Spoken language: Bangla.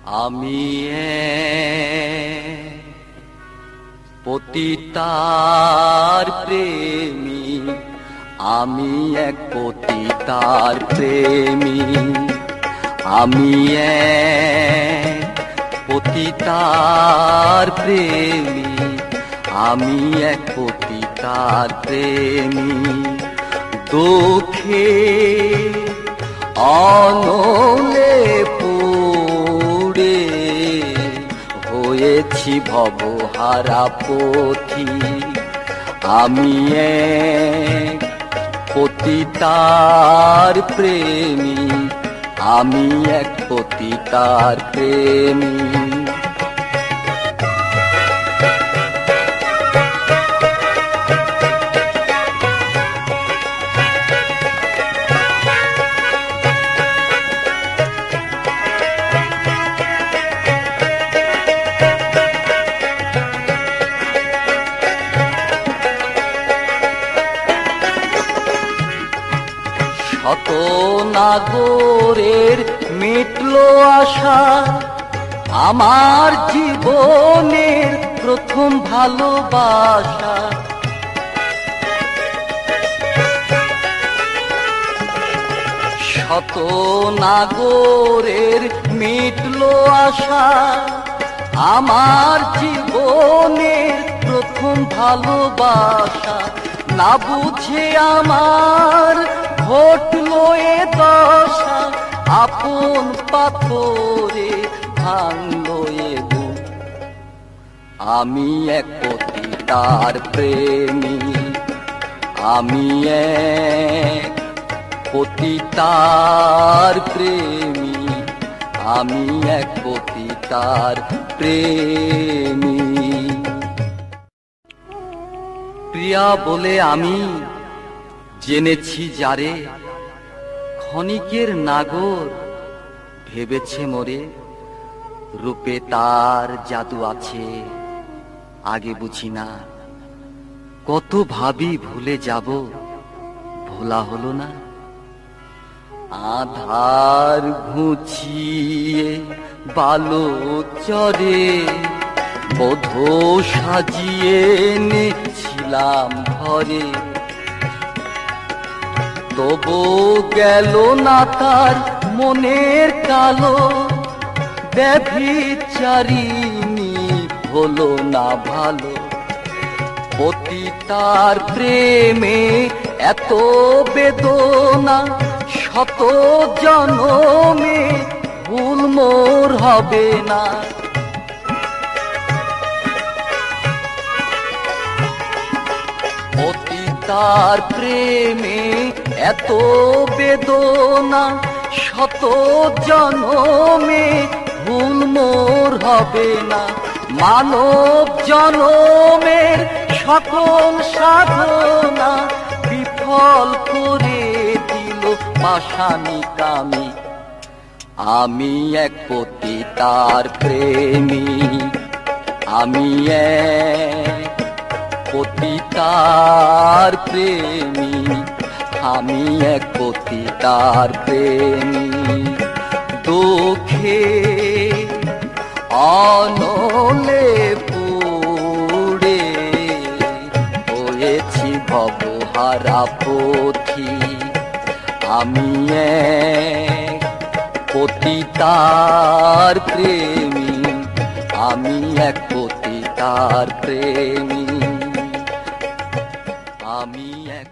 আমি পতিতার প্রেমী, আমি এক পতিতার প্রেমী, আমি পতিতার প্রেমী, আমি এক পতিতার প্রেমী। দুঃখে অনলে পুড়ে হয়েছি ভবহারা পথি, আমি এক পতিতার প্রেমী, আমি এক পতিতার প্রেমী। শত নাগরের মিটলো আশা, আমার জীবনের প্রথম ভালোবাসা। শত নাগরের মিটলো আশা, আমার জীবনের প্রথম ভালোবাসা। না বুঝে আমার ঘটলো এ দশা, আপন পাথরে ভাঙলো এ বুক। আমি এক পতিতার প্রেমী, আমি এক পতিতার প্রেমী, আমি এক পতিতার প্রেমী। প্রিয়া বলে আমি জেনেছি যারে, ক্ষণিকের নাগর ভেবেছে মোরে। রূপে তার জাদু আছে আগে বুঝি না, কত ভাবি ভুলে যাব ভোলা হলো না। আধার ঘুচিয়ে বালো চরে বধূ সাজিয়ে এনেছিলাম ঘরে, তবু গেল না তার মনের কালো। ব্যভিচারিণী হলো না ভালো, পতিতার প্রেমে এত বেদনা, শত জনমে ভুল মোর হবে না। পতিতার প্রেমে এত বেদনা, শত জনমে ভুল মোর হবে না। মানব জনমের সকল সাধনা বিফল করে দিল পাষাণী কামি। আমি এক পতিতার প্রেমী, আমি এক পতিতার প্রেমী, আমি এক পতিতার প্রেমী। দুঃখে অনলে পুড়ে হয়েছি ভবহারা পথি, আমি এক পতিতার প্রেমী, আমি এক পতিতার প্রেমী, আমি এক